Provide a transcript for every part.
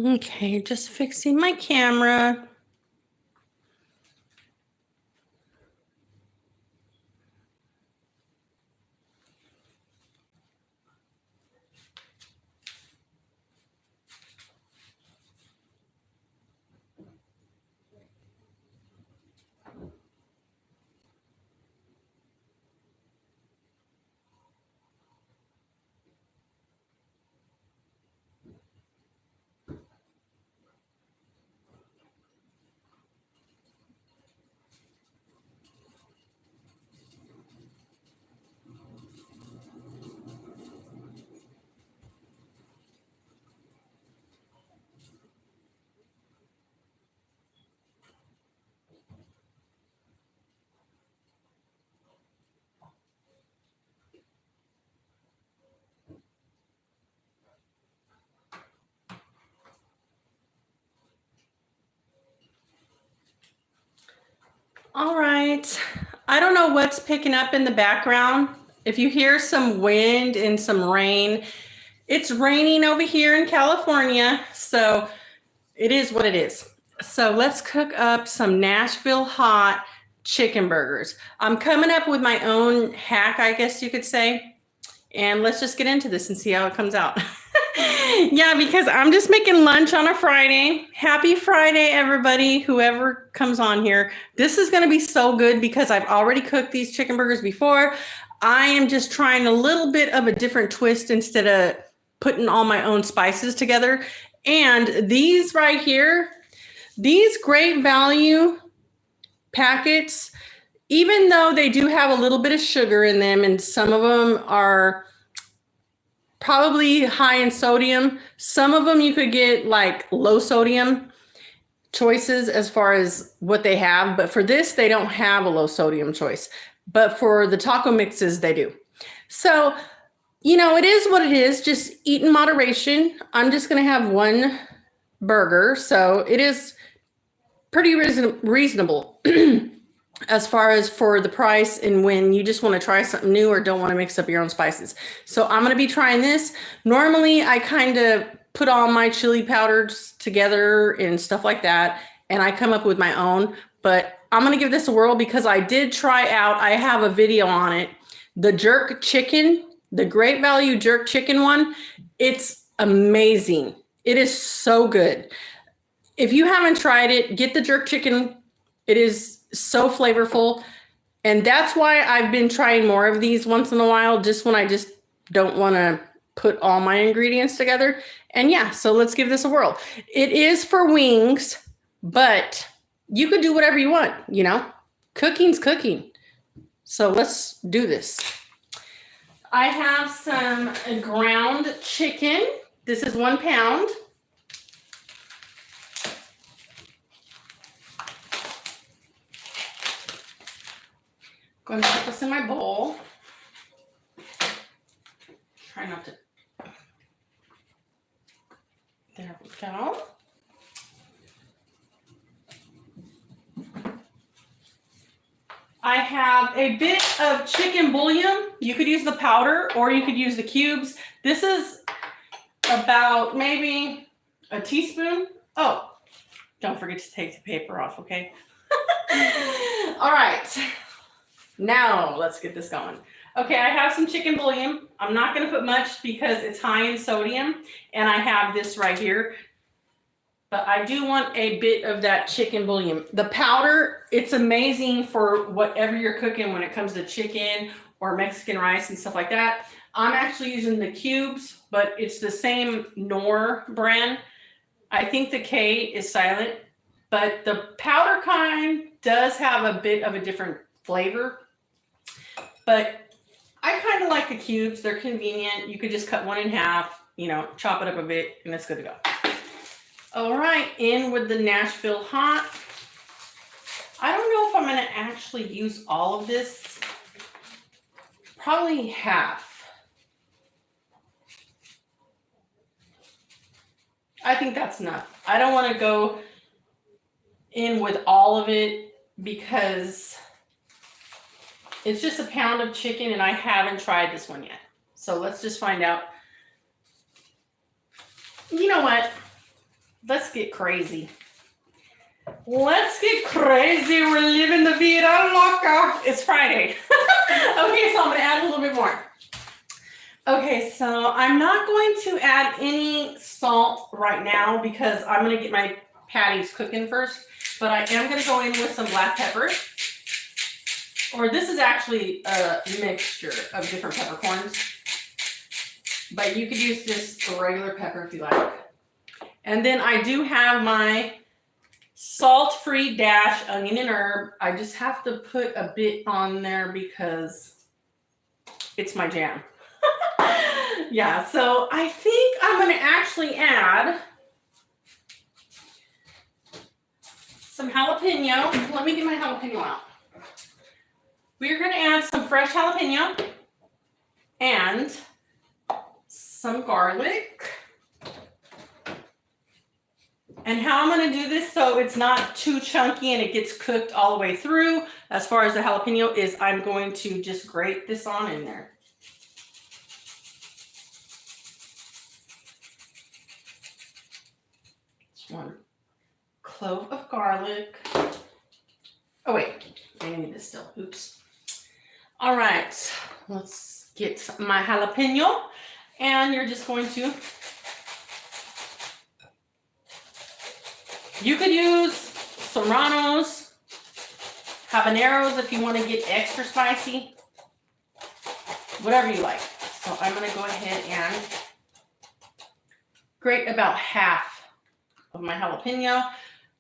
Okay, just fixing my camera. All right. I don't know what's picking up in the background. If you hear some wind and some rain, it's raining over here in California, so it is what it is. So let's cook up some Nashville Hot Chicken burgers. I'm coming up with my own hack, I guess you could say. And let's just get into this and see how it comes out. Yeah, because I'm just making lunch on a Friday. Happy Friday, everybody, whoever comes on here. This is going to be so good because I've already cooked these chicken burgers before. I am just trying a little bit of a different twist instead of putting all my own spices together. And these right here, these Great Value packets, even though they do have a little bit of sugar in them and some of them are probably high in sodium, some of them you could get like low sodium choices as far as what they have. But for this, they don't have a low sodium choice. But for the taco mixes, they do. So, you know, it is what it is. Just eat in moderation. I'm just going to have one burger. So it is pretty reasonable as far as for the price and when you just want to try something new or don't want to mix up your own spices. So I'm going to be trying this. Normally, I kind of put all my chili powders together and stuff like that, and I come up with my own. But I'm going to give this a whirl because I did try out, I have a video on it, the jerk chicken, the Great Value jerk chicken one. It's amazing. It is so good. If you haven't tried it, get the jerk chicken. It is so flavorful. And that's why I've been trying more of these once in a while, just when I just don't want to put all my ingredients together. And yeah, so let's give this a whirl. It is for wings, but you could do whatever you want, you know? Cooking's cooking. So let's do this. I have some ground chicken. This is 1 pound. Going to put this in my bowl. Try not to. There we go. I have a bit of chicken bouillon. You could use the powder or you could use the cubes. This is about maybe a teaspoon. Oh, don't forget to take the paper off, okay? All right. Now let's get this going. Okay, I have some chicken bouillon. I'm not going to put much because it's high in sodium, and I have this right here. But I do want a bit of that chicken bouillon. The powder, it's amazing for whatever you're cooking when it comes to chicken or Mexican rice and stuff like that. I'm actually using the cubes, but it's the same Knorr brand. I think the K is silent, but the powder kind does have a bit of a different flavor. But I kind of like the cubes. They're convenient. You could just cut one in half, you know, chop it up a bit, and it's good to go. All right, in with the Nashville Hot. I don't know if I'm going to actually use all of this. Probably half. I think that's enough. I don't want to go in with all of it because it's just a pound of chicken and I haven't tried this one yet. So let's just find out. You know what? Let's get crazy. Let's get crazy. We're living the vida loca. It's Friday. Okay, so I'm gonna add a little bit more. Okay, so I'm not going to add any salt right now because I'm gonna get my patties cooking first, but I am gonna go in with some black pepper. Or this is actually a mixture of different peppercorns, but you could use just a regular pepper if you like. And then I do have my salt-free dash onion and herb. I just have to put a bit on there because it's my jam. Yeah, so I think I'm going to actually add some jalapeno. Let me get my jalapeno out. We're going to add some fresh jalapeno and some garlic. And how I'm going to do this so it's not too chunky and it gets cooked all the way through, as far as the jalapeno, is I'm going to just grate this on in there. Just 1 clove of garlic. Oh wait, I need this still. Oops. All right, let's get my jalapeno, and you're just going to, you could use serranos, habaneros if you want to get extra spicy, whatever you like. So I'm going to go ahead and grate about half of my jalapeno.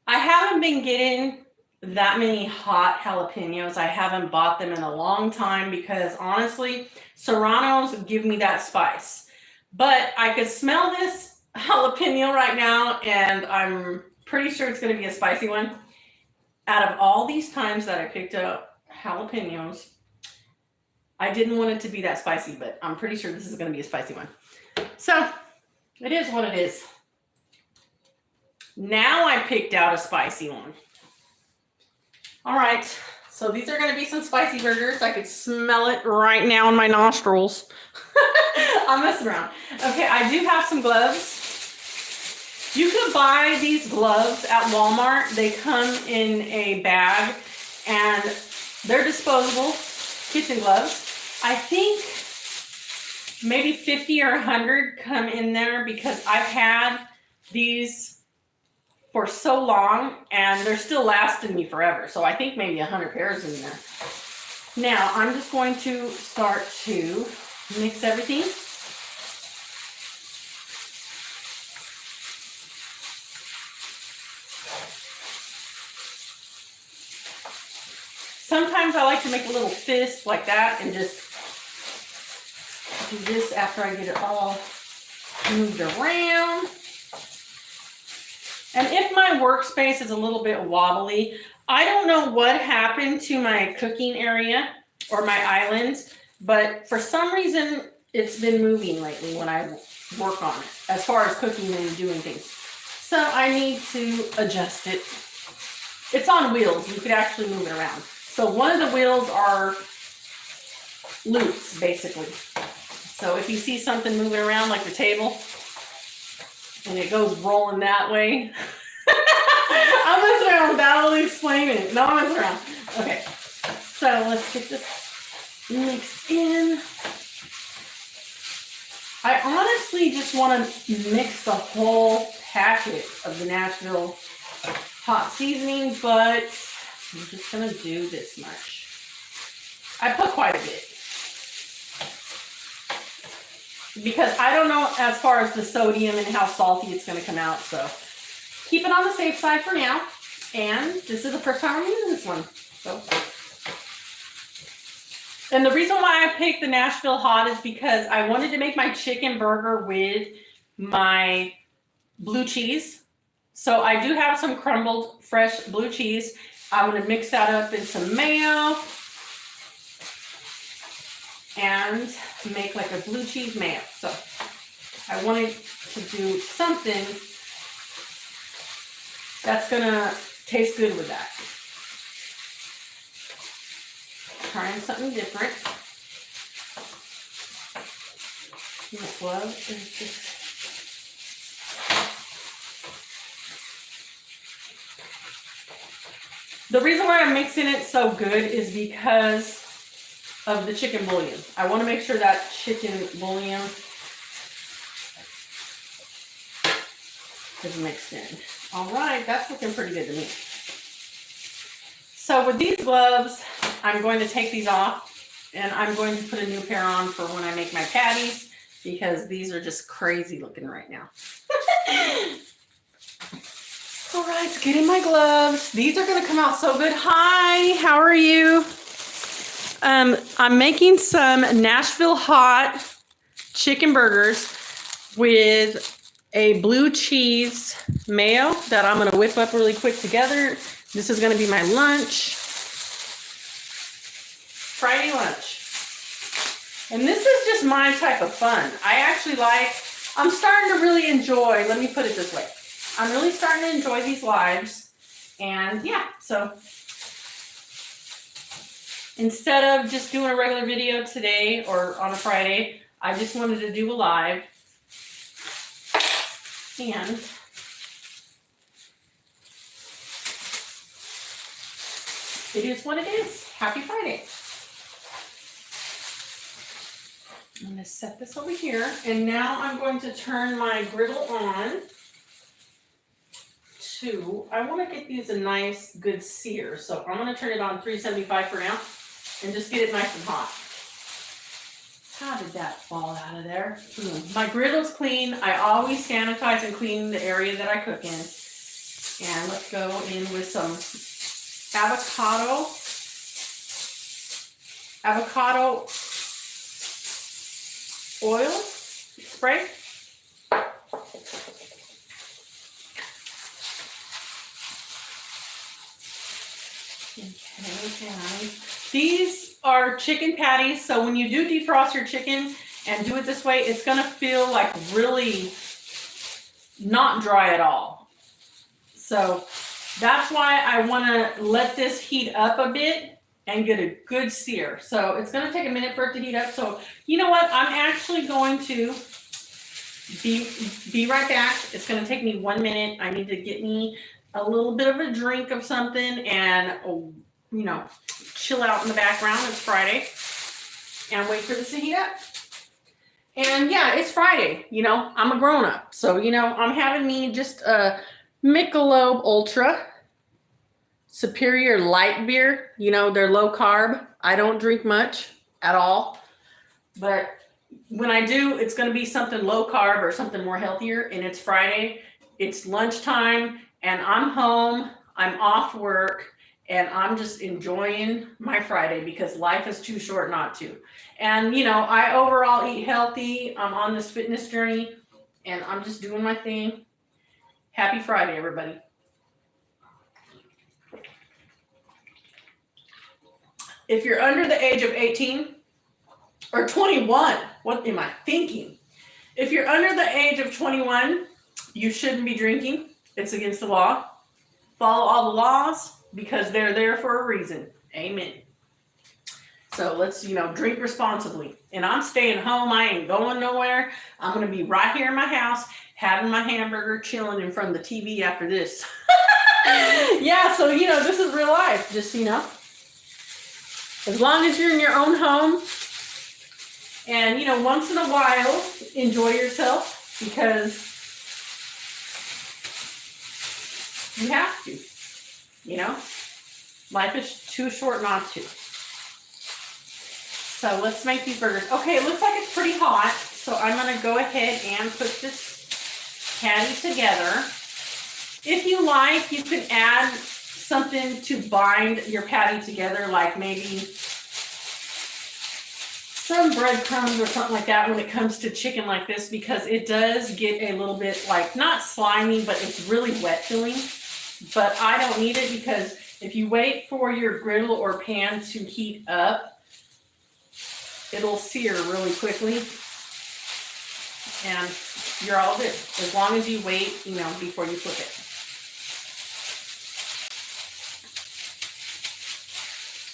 I haven't been getting that many hot jalapenos. I haven't bought them in a long time because honestly, serranos give me that spice. But I could smell this jalapeno right now, and I'm pretty sure it's going to be a spicy one. Out of all these times that I picked up jalapenos, I didn't want it to be that spicy, but I'm pretty sure this is going to be a spicy one. So it is what it is. Now I picked out a spicy one. All right, so these are going to be some spicy burgers. I could smell it right now in my nostrils. I'm messing around. Okay, I do have some gloves. You could buy these gloves at Walmart. They come in a bag, and they're disposable kitchen gloves. I think maybe 50 or 100 come in there because I've had these for so long and they're still lasting me forever. So I think maybe 100 pairs in there. Now I'm just going to start to mix everything. Sometimes I like to make a little fist like that and just do this after I get it all moved around. And if my workspace is a little bit wobbly, I don't know what happened to my cooking area or my islands, but for some reason it's been moving lately when I work on it, as far as cooking and doing things. So I need to adjust it. It's on wheels. You could actually move it around. So one of the wheels are loose, basically. So if you see something moving around like the table, and it goes rolling that way. I'm messing around without really explaining it. No, I'm messing around. Okay, so let's get this mixed in. I honestly just want to mix the whole packet of the Nashville hot seasoning, but I'm just going to do this much. I put quite a bit, because I don't know as far as the sodium and how salty it's going to come out. So keep it on the safe side for now. And this is the first time I'm using this one. So, and the reason why I picked the Nashville Hot is because I wanted to make my chicken burger with my blue cheese. So I do have some crumbled fresh blue cheese. I'm going to mix that up in some mayo and make like a blue cheese mayo. So I wanted to do something that's gonna taste good with that. Trying something different. My glove is just The reason why I'm mixing it so good is because of the chicken bouillon. I want to make sure that chicken bouillon is mixed in. All right, that's looking pretty good to me. So with these gloves, I'm going to take these off and I'm going to put a new pair on for when I make my patties because these are just crazy looking right now. All right, let's get in my gloves. These are gonna come out so good. Hi, how are you? I'm making some Nashville Hot Chicken burgers with a blue cheese mayo that I'm gonna whip up really quick together. This is gonna be my lunch, Friday lunch. And this is just my type of fun. I'm starting to really enjoy, let me put it this way. I'm really starting to enjoy these lives. And yeah, so instead of just doing a regular video today or on a Friday, I just wanted to do a live. And it is what it is. Happy Friday. I'm going to set this over here. And now I'm going to turn my griddle on to, I want to get these a nice good sear. So I'm going to turn it on 375 for now and just get it nice and hot. How did that fall out of there? My griddle's clean. I always sanitize and clean the area that I cook in. And let's go in with some avocado oil spray. Okay. These are chicken patties, so when you do defrost your chicken and do it this way, it's gonna feel like really not dry at all. So that's why I wanna let this heat up a bit and get a good sear. So it's gonna take a minute for it to heat up. So you know what? I'm actually going to be right back. It's gonna take me 1 minute. I need to get me a little bit of a drink of something and, you know, chill out in the background. It's Friday and wait for this to heat up. And yeah, it's Friday, you know, I'm a grown up. So, you know, I'm having me just a Michelob Ultra Superior light beer. You know, they're low carb. I don't drink much at all, but when I do, it's going to be something low carb or something more healthier. And it's Friday, it's lunchtime, and I'm home, I'm off work, and I'm just enjoying my Friday because life is too short not to. And, you know, I overall eat healthy. I'm on this fitness journey, and I'm just doing my thing. Happy Friday, everybody. If you're under the age of 18 or 21, what am I thinking? If you're under the age of 21, you shouldn't be drinking. It's against the law. Follow all the laws because they're there for a reason. Amen. So let's, you know, drink responsibly. And I'm staying home. I ain't going nowhere. I'm going to be right here in my house having my hamburger, chilling in front of the TV after this. Yeah, so, you know, this is real life. Just, you know, as long as you're in your own home and, you know, once in a while, enjoy yourself because you have to, you know, life is too short not to. So let's make these burgers. Okay, it looks like it's pretty hot. So I'm going to go ahead and put this patty together. If you like, you can add something to bind your patty together, like maybe some breadcrumbs or something like that when it comes to chicken like this, because it does get a little bit like, not slimy, but it's really wet feeling. But I don't need it because if you wait for your griddle or pan to heat up, it'll sear really quickly and you're all good. As long as you wait, you know, before you flip it.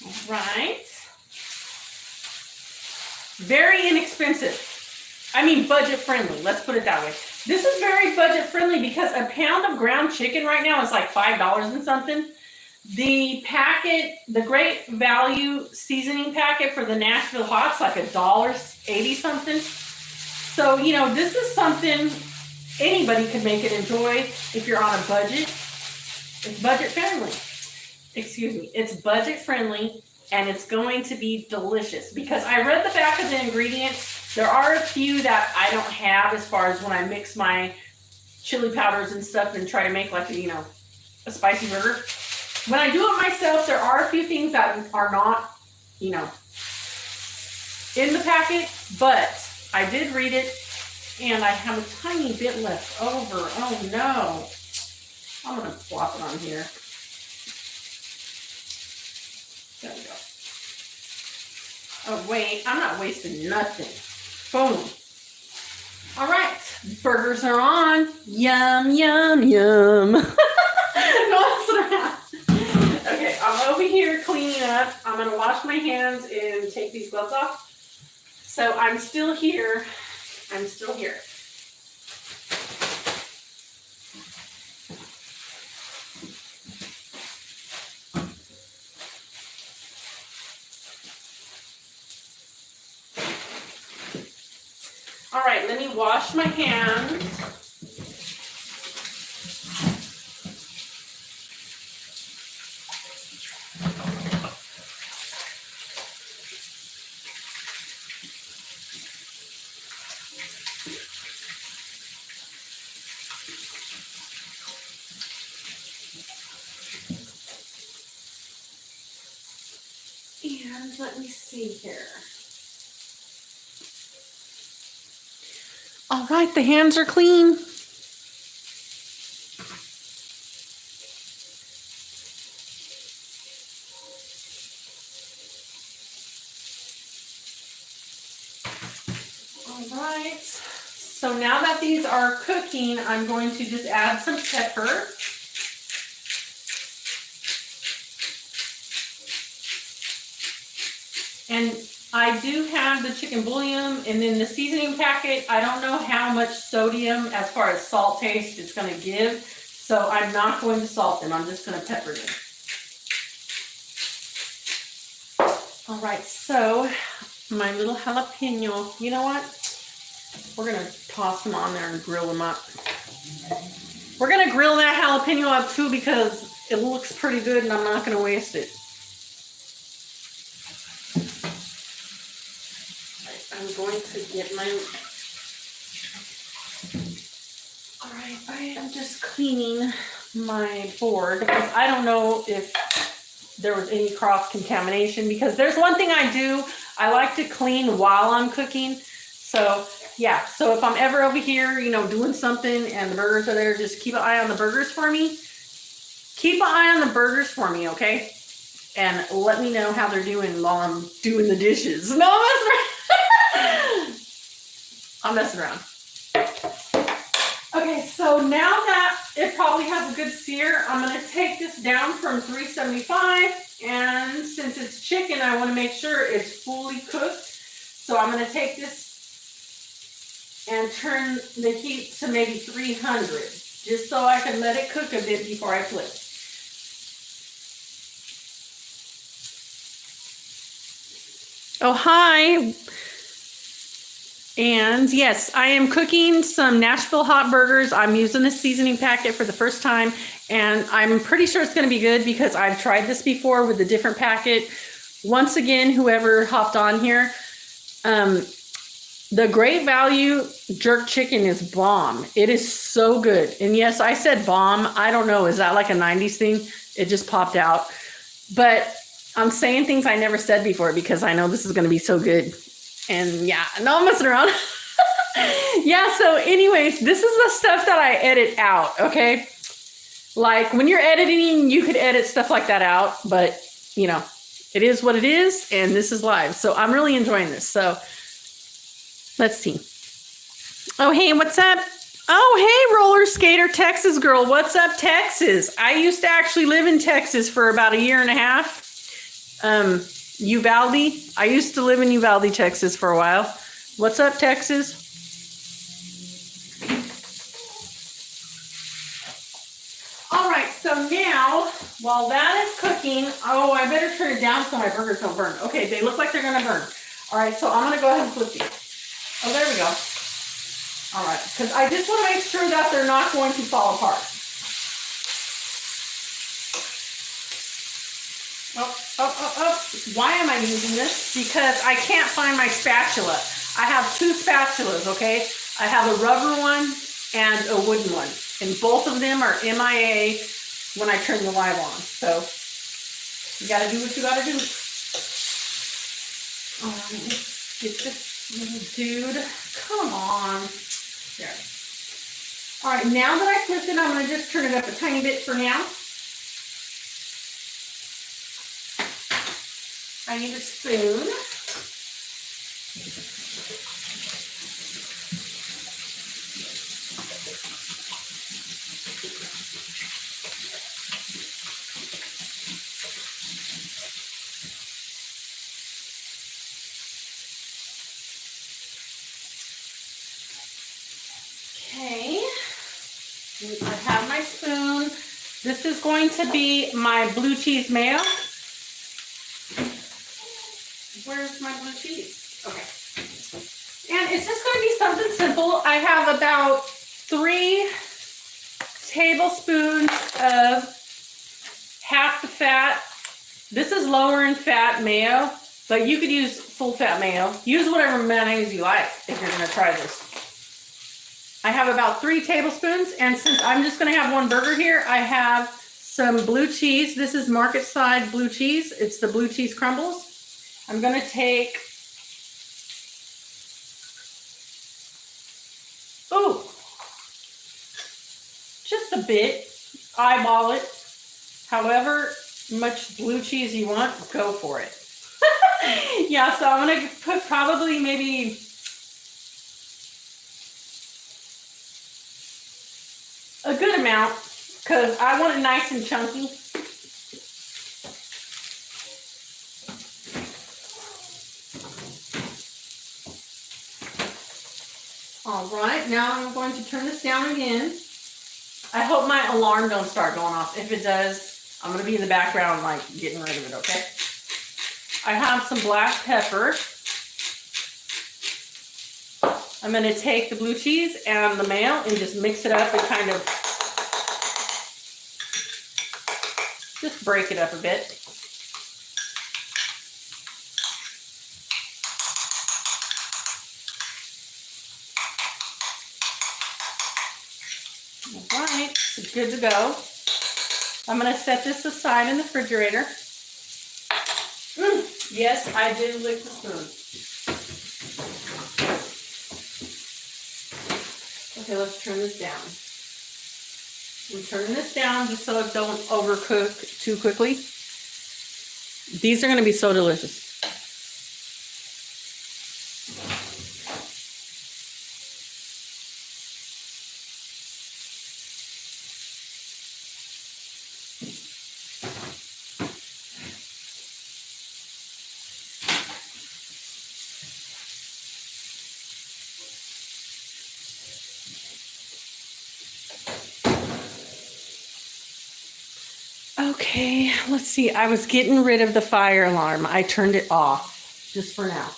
All right. Very inexpensive. I mean, budget friendly. Let's put it that way. This is very budget friendly because a pound of ground chicken right now is like $5 and something. The packet, the Great Value seasoning packet for the Nashville Hot's like $1.80 something. So, you know, this is something anybody can make and enjoy if you're on a budget. It's budget friendly. Excuse me. It's budget friendly and it's going to be delicious because I read the back of the ingredients. There are a few that I don't have as far as when I mix my chili powders and stuff and try to make like a, you know, a spicy burger. When I do it myself, there are a few things that are not, you know, in the packet, but I did read it and I have a tiny bit left over. Oh no. I'm going to plop it on here. There we go. Oh wait, I'm not wasting nothing. Boom. All right, burgers are on. Yum, yum, yum. No, that's what I have. Okay, I'm over here cleaning up. I'm gonna wash my hands and take these gloves off. So I'm still here. I'm still here. All right, let me wash my hands. And let me see here. All right, the hands are clean. All right, so now that these are cooking, I'm going to just add some pepper. And I do have the chicken bouillon and then the seasoning packet. I don't know how much sodium as far as salt taste it's going to give. So I'm not going to salt them. I'm just going to pepper them. All right, so my little jalapeno, you know what? We're going to toss them on there and grill them up. We're going to grill that jalapeno up too because it looks pretty good and I'm not going to waste it. I'm going to get my, all right, I am just cleaning my board because I don't know if there was any cross contamination because there's one thing I do, I like to clean while I'm cooking. So yeah, so if I'm ever over here, you know, doing something and the burgers are there, just keep an eye on the burgers for me. Keep an eye on the burgers for me, okay? And let me know how they're doing while I'm doing the dishes. No, that's right. I'm messing around. Okay, so now that it probably has a good sear, I'm going to take this down from 375. And since it's chicken, I want to make sure it's fully cooked. So I'm going to take this and turn the heat to maybe 300, just so I can let it cook a bit before I flip. Oh, hi. And yes, I am cooking some Nashville hot burgers. I'm using the seasoning packet for the first time, and I'm pretty sure it's going to be good because I've tried this before with a different packet. Once again, whoever hopped on here, the Great Value jerk chicken is bomb. It is so good. And yes, I said bomb. I don't know. Is that like a 90s thing? It just popped out. But I'm saying things I never said before because I know this is going to be so good. And yeah, no, I'm messing around. Yeah, so anyways, this is the stuff that I edit out, okay? Like when you're editing, you could edit stuff like that out, but you know, it is what it is, and this is live. So I'm really enjoying this. So let's see. Oh, hey, what's up? Oh, hey, roller skater Texas girl. What's up, Texas? I used to actually live in Texas for about a year and a half. Uvalde. I used to live in Uvalde, Texas for a while. What's up, Texas? All right, So now, while that is cooking, oh, I better turn it down so my burgers don't burn. Okay, they look like they're gonna burn. All right, so I'm gonna go ahead and flip these. Oh, there we go. All right, because I just want to make sure that they're not going to fall apart. Oh. Why am I using this? Because I can't find my spatula. I have two spatulas, okay? I have a rubber one and a wooden one. And both of them are MIA when I turn the live on. So you gotta do what you gotta do. All right, let's get this little dude. Come on. There. All right, now that I flipped it, I'm gonna just turn it up a tiny bit for now. I need a spoon. Okay, I have my spoon. This is going to be my blue cheese mayo. Where's my blue cheese? Okay. And it's just going to be something simple. I have about 3 tablespoons of half the fat. This is lower in fat mayo, but you could use full fat mayo. Use whatever mayonnaise you like if you're going to try this. I have about 3 tablespoons, and since I'm just going to have one burger here, I have some blue cheese. This is market side blue cheese. It's the blue cheese crumbles. I'm going to take, just a bit, eyeball it. However much blue cheese you want, go for it. Yeah, so I'm going to put probably maybe a good amount because I want it nice and chunky. All right, now I'm going to turn this down again. I hope my alarm don't start going off. If it does, I'm going to be in the background like getting rid of it, okay? I have some black pepper. I'm going to take the blue cheese and the mayo and just mix it up and kind of just break it up a bit. All right, it's good to go. I'm going to set this aside in the refrigerator. Yes, I did lick the spoon. Okay, let's turn this down. We're turning this down just so it don't overcook too quickly. These are going to be so delicious. Okay, let's see. I was getting rid of the fire alarm. I turned it off just for now.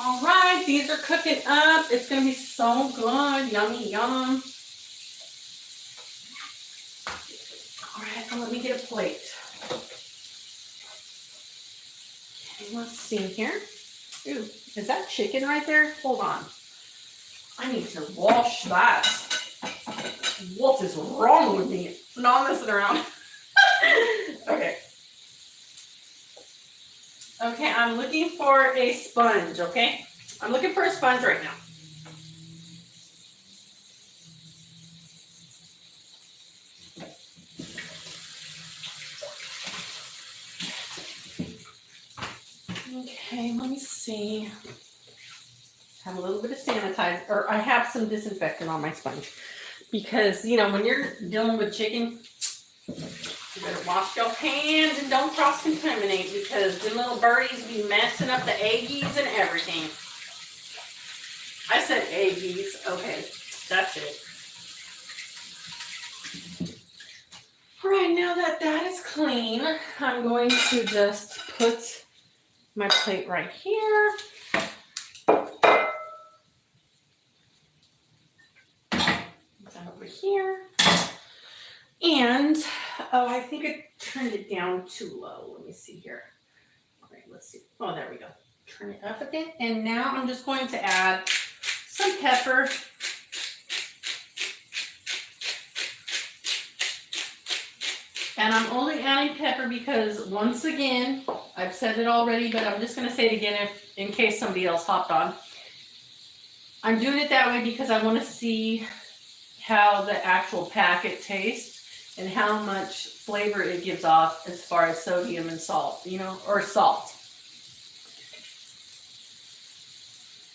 All right, these are cooking up. It's going to be so good. Yummy, yum. All right, let me get a plate. Okay, let's see here. Ooh, is that chicken right there? Hold on. I need to wash that. What is wrong with me? Not messing around. Okay. Okay, I'm looking for a sponge, okay? I'm looking for a sponge right now. Okay, let me see. Have a little bit of sanitizer, or I have some disinfectant on my sponge. Because, you know, when you're dealing with chicken, you better wash your hands and don't cross-contaminate because the little birdies be messing up the eggies and everything. I said eggies. Okay, that's it. All right, now that that is clean, I'm going to just put my plate right here. Over here. And, oh, I think I turned it down too low. Let me see here. All right, let's see. Oh, there we go. Turn it up a bit. And now I'm just going to add some pepper. And I'm only adding pepper because, once again, I've said it already, but I'm just going to say it again in case somebody else hopped on. I'm doing it that way because I want to see how the actual packet tastes and how much flavor it gives off as far as sodium and salt, you know, or salt.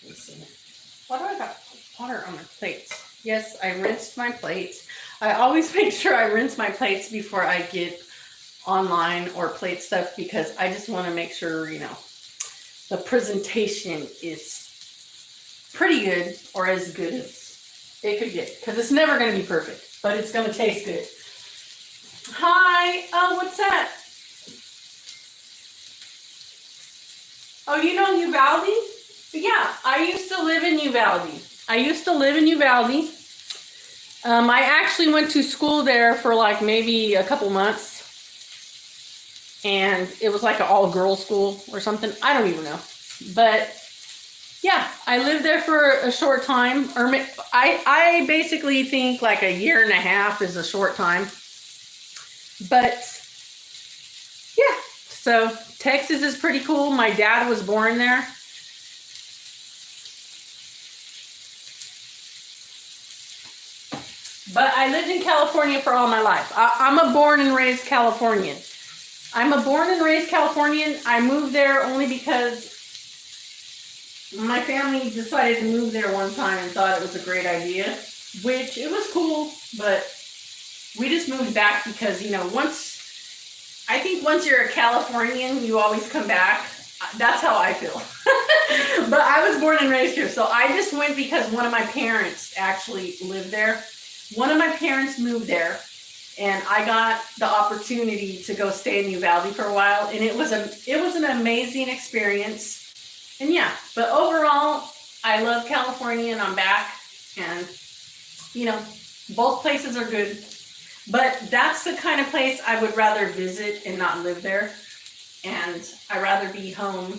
Let me see. Why do I got water on my plates? Yes, I rinsed my plates. I always make sure I rinse my plates before I get online or plate stuff because I just want to make sure, you know, the presentation is pretty good or as good as it could get, because it's never going to be perfect, but it's going to taste good. Hi. Oh, what's that? Oh, you know Uvalde? Yeah, I used to live in Uvalde. I actually went to school there for like maybe a couple months, and it was like an all-girls school or something. I don't even know, but yeah, I lived there for a short time, or I basically think like a year and a half is a short time. But yeah, so Texas is pretty cool. My dad was born there. But I lived in California for all my life. I'm a born and raised Californian. I moved there only because my family decided to move there one time and thought it was a great idea, which it was cool, but we just moved back because, you know, once you're a Californian, you always come back. That's how I feel. But I was born and raised here, so I just went because one of my parents actually lived there. One of my parents moved there, and I got the opportunity to go stay in Uvalde for a while, and it was an amazing experience. And yeah, but overall, I love California and I'm back, and you know, both places are good, but that's the kind of place I would rather visit and not live there. And I'd rather be home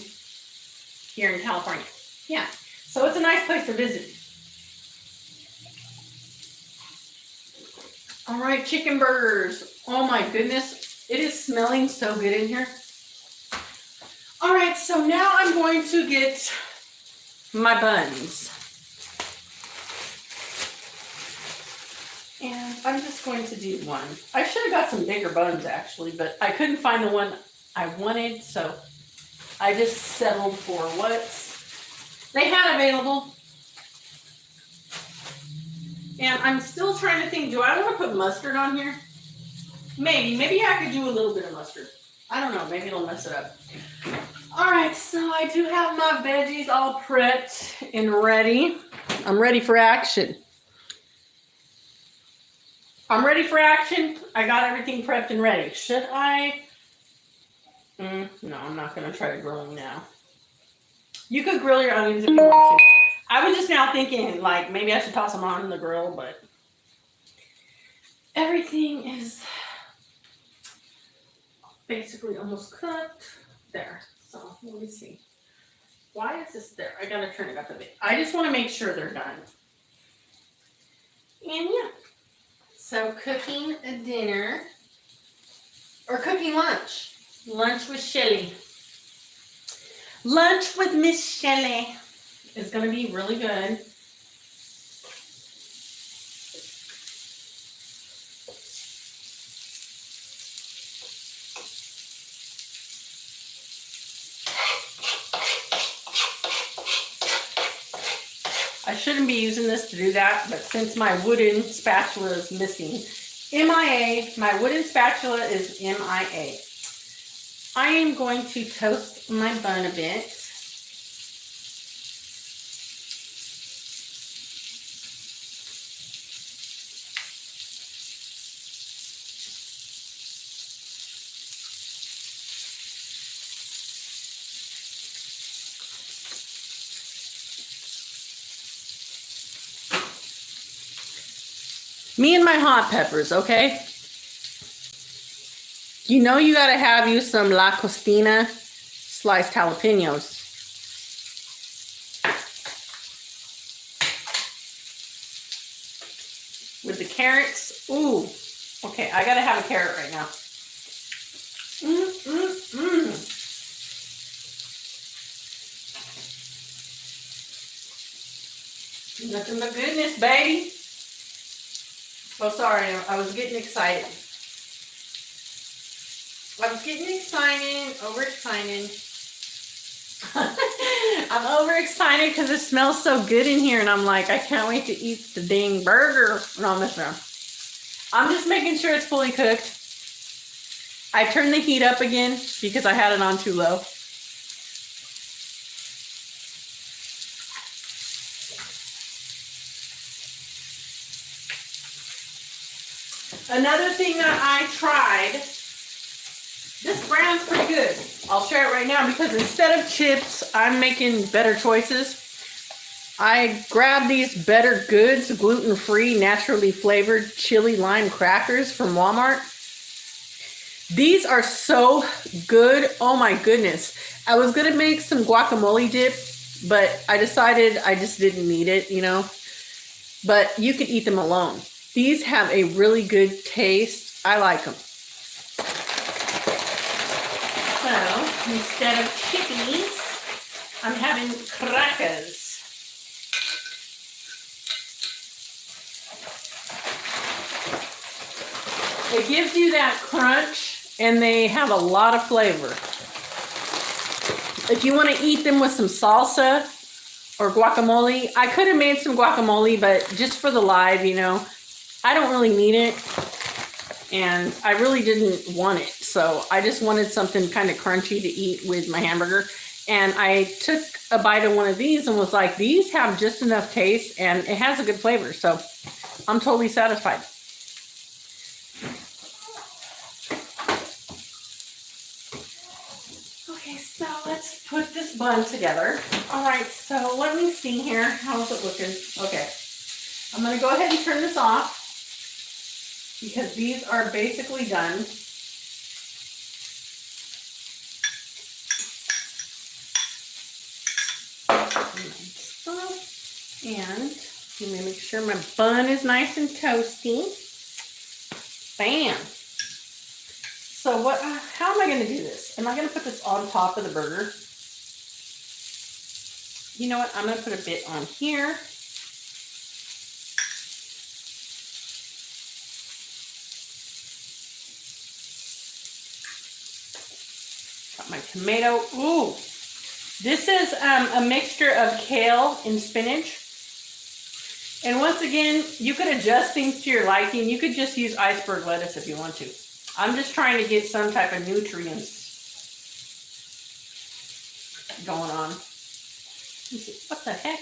here in California. Yeah, so it's a nice place to visit. All right, chicken burgers. Oh my goodness, it is smelling so good in here. All right, so now I'm going to get my buns. And I'm just going to do one. I should have got some bigger buns actually, but I couldn't find the one I wanted, so I just settled for what they had available. And I'm still trying to think, do I want to put mustard on here? Maybe I could do a little bit of mustard. I don't know, maybe it'll mess it up. All right, so I do have my veggies all prepped and ready. I'm ready for action. I got everything prepped and ready. Should I? No, I'm not going to try to grill them now. You could grill your onions if you want to. I was just now thinking, like, maybe I should toss them on the grill, but everything is basically almost cooked. There. So, let me see. Why is this there? I got to turn it up a bit. I just want to make sure they're done. And yeah. So, cooking a dinner or cooking lunch. Lunch with Shelly. Lunch with Miss Shelly is going to be really good. I shouldn't be using this to do that, but since my wooden spatula is missing, MIA. My wooden spatula is MIA. I am going to toast my bun a bit. Me and my hot peppers, okay? You know you gotta have you some La Costina sliced jalapenos. With the carrots, ooh. Okay, I gotta have a carrot right now. Nothing but goodness, baby. Oh, sorry, I was getting excited. Overexcited. I'm overexcited because it smells so good in here, and I'm like, I can't wait to eat the dang burger. No, I'm messing around. I'm just making sure it's fully cooked. I turned the heat up again because I had it on too low. Another thing that I tried, this brand's pretty good. I'll share it right now because instead of chips, I'm making better choices. I grabbed these Better Goods gluten-free, naturally flavored chili lime crackers from Walmart. These are so good. Oh my goodness. I was gonna make some guacamole dip, but I decided I just didn't need it, you know. But you could eat them alone. These have a really good taste. I like them. So instead of chippies, I'm having crackers. It gives you that crunch, and they have a lot of flavor. If you want to eat them with some salsa or guacamole, I could have made some guacamole, but just for the live, you know, I don't really need it, and I really didn't want it. So I just wanted something kind of crunchy to eat with my hamburger. And I took a bite of one of these and was like, these have just enough taste, and it has a good flavor. So I'm totally satisfied. Okay, so let's put this bun together. All right, so let me see here. How's it looking? Okay, I'm gonna go ahead and turn this off because these are basically done. And let me make sure my bun is nice and toasty. Bam. So what? How am I going to do this? Am I going to put this on top of the burger? You know what? I'm going to put a bit on here. Got my tomato. Ooh. This is a mixture of kale and spinach. And once again, you could adjust things to your liking. You could just use iceberg lettuce if you want to. I'm just trying to get some type of nutrients going on. Let me see. What the heck?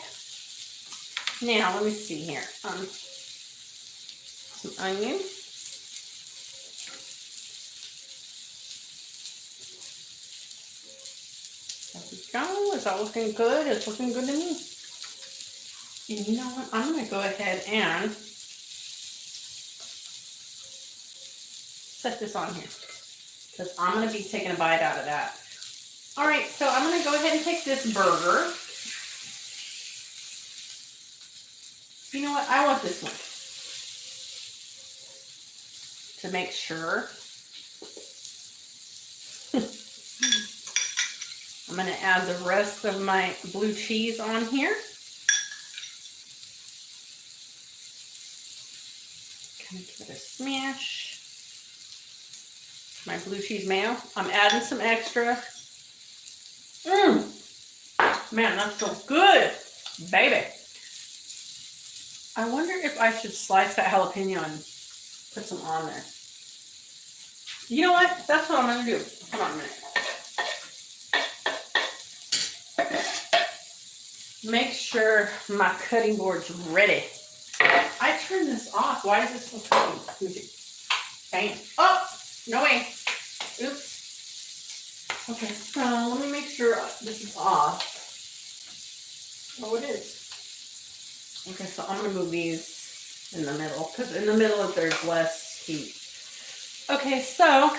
Now, let me see here. Some onion. There we go. Is that looking good? It's looking good to me. And you know what? I'm going to go ahead and set this on here because I'm going to be taking a bite out of that. All right, so I'm going to go ahead and take this burger. You know what? I want this one to make sure. I'm going to add the rest of my blue cheese on here. Kind of give it a smash. My blue cheese mayo. I'm adding some extra. Man, that's so good, baby. I wonder if I should slice that jalapeno Put some on there. You know what? That's what I'm going to do. Hold on a minute. Make sure my cutting board's ready. I turned this off. Why is this so cutting? Bam. Oh, no way. Oops. Okay, so let me make sure this is off. Oh, it is. Okay, so I'm going to move these in the middle because in the middle there's less heat. Okay, so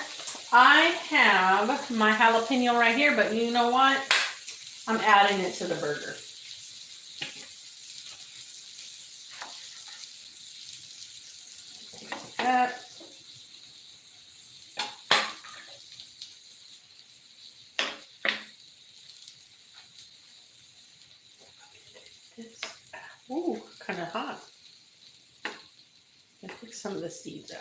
I have my jalapeno right here, but you know what? I'm adding it to the burger. That. Ooh, kind of hot. Let's pick some of the seeds out.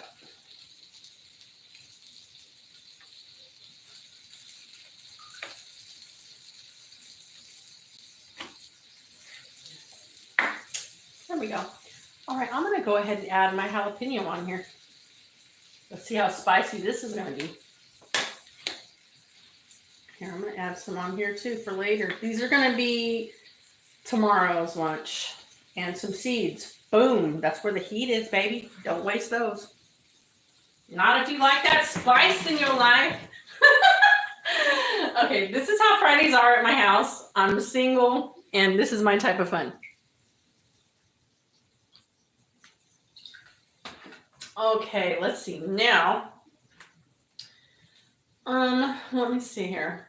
There we go. All right, I'm going to go ahead and add my jalapeno on here. Let's see how spicy this is going to be. Here, I'm going to add some on here too for later. These are going to be tomorrow's lunch. And some seeds. Boom. That's where the heat is, baby. Don't waste those. Not if you like that spice in your life. Okay, this is how Fridays are at my house. I'm single, and this is my type of fun. Okay, let's see. Now, let me see here.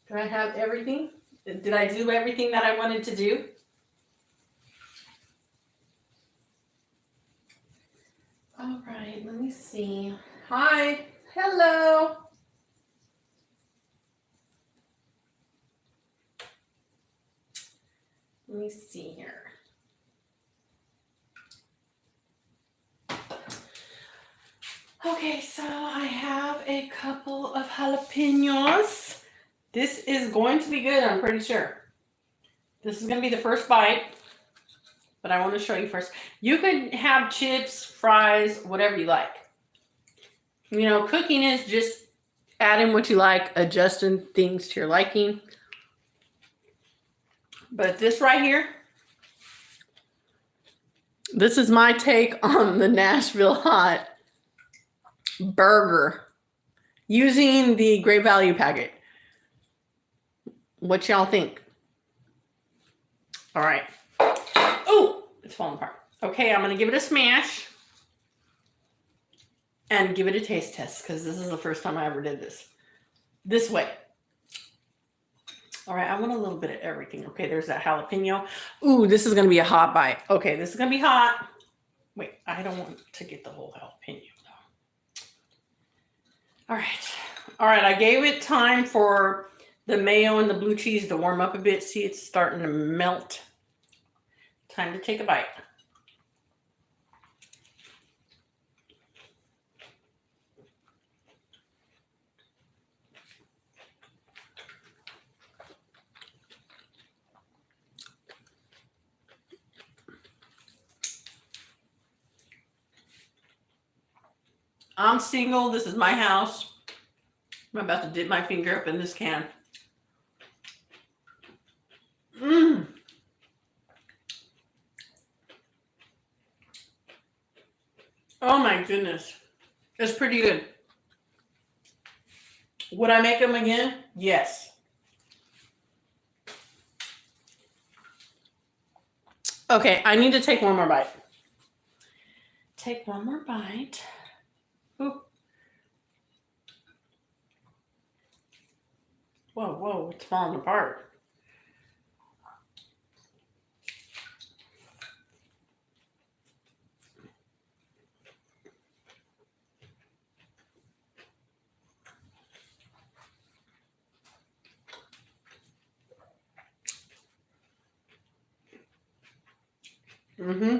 Do I have everything? Did I do everything that I wanted to do? All right, let me see. Hi, hello. Let me see here. Okay, so I have a couple of jalapenos. This is going to be good, I'm pretty sure. This is going to be the first bite, but I want to show you first. You could have chips, fries, whatever you like. You know, cooking is just adding what you like, adjusting things to your liking. But this right here, this is my take on the Nashville Hot burger using the Great Value packet. What y'all think? All right. Oh, it's falling apart. Okay, I'm going to give it a smash and give it a taste test because this is the first time I ever did this. This way. All right, I want a little bit of everything. Okay, there's that jalapeno. Ooh, this is going to be a hot bite. Okay, this is going to be hot. Wait, I don't want to get the whole jalapeno though. All right. All right, I gave it time for the mayo and the blue cheese to warm up a bit. See, it's starting to melt. Time to take a bite. I'm single. This is my house. I'm about to dip my finger up in this can. Mmm. Oh my goodness. It's pretty good. Would I make them again? Yes. Okay, I need to take one more bite. Take one more bite. Ooh. Whoa, whoa, it's falling apart. Mm-hmm.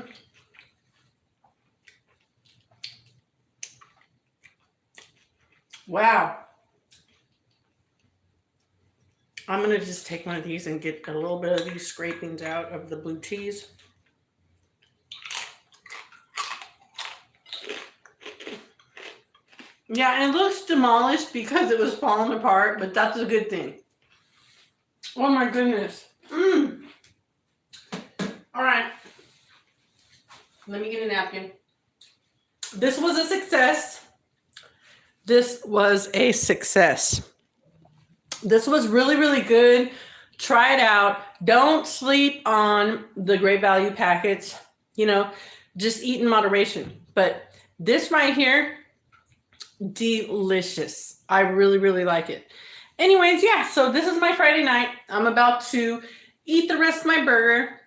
Wow. I'm going to just take one of these and get a little bit of these scrapings out of the blue cheese. Yeah, and it looks demolished because it was falling apart, but that's a good thing. Oh my goodness. All right. Let me get a napkin. This was a success. This was a success. This was really, really good. Try it out. Don't sleep on the Great Value packets. You know, just eat in moderation. But this right here, delicious. I really, really like it. Anyways, yeah, so this is my Friday night. I'm about to eat the rest of my burger,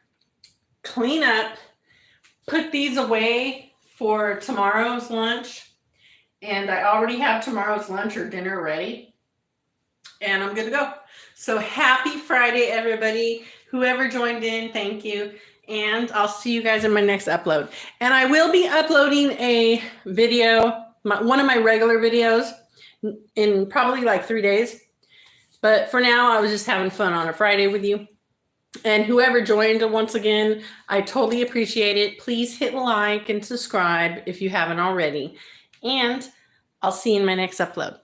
clean up, put these away for tomorrow's lunch. And I already have tomorrow's lunch or dinner ready. And I'm good to go. So happy Friday, everybody. Whoever joined in, thank you. And I'll see you guys in my next upload. And I will be uploading a video, one of my regular videos, in probably like 3 days. But for now, I was just having fun on a Friday with you. And whoever joined, once again, I totally appreciate it. Please hit like and subscribe if you haven't already. And I'll see you in my next upload.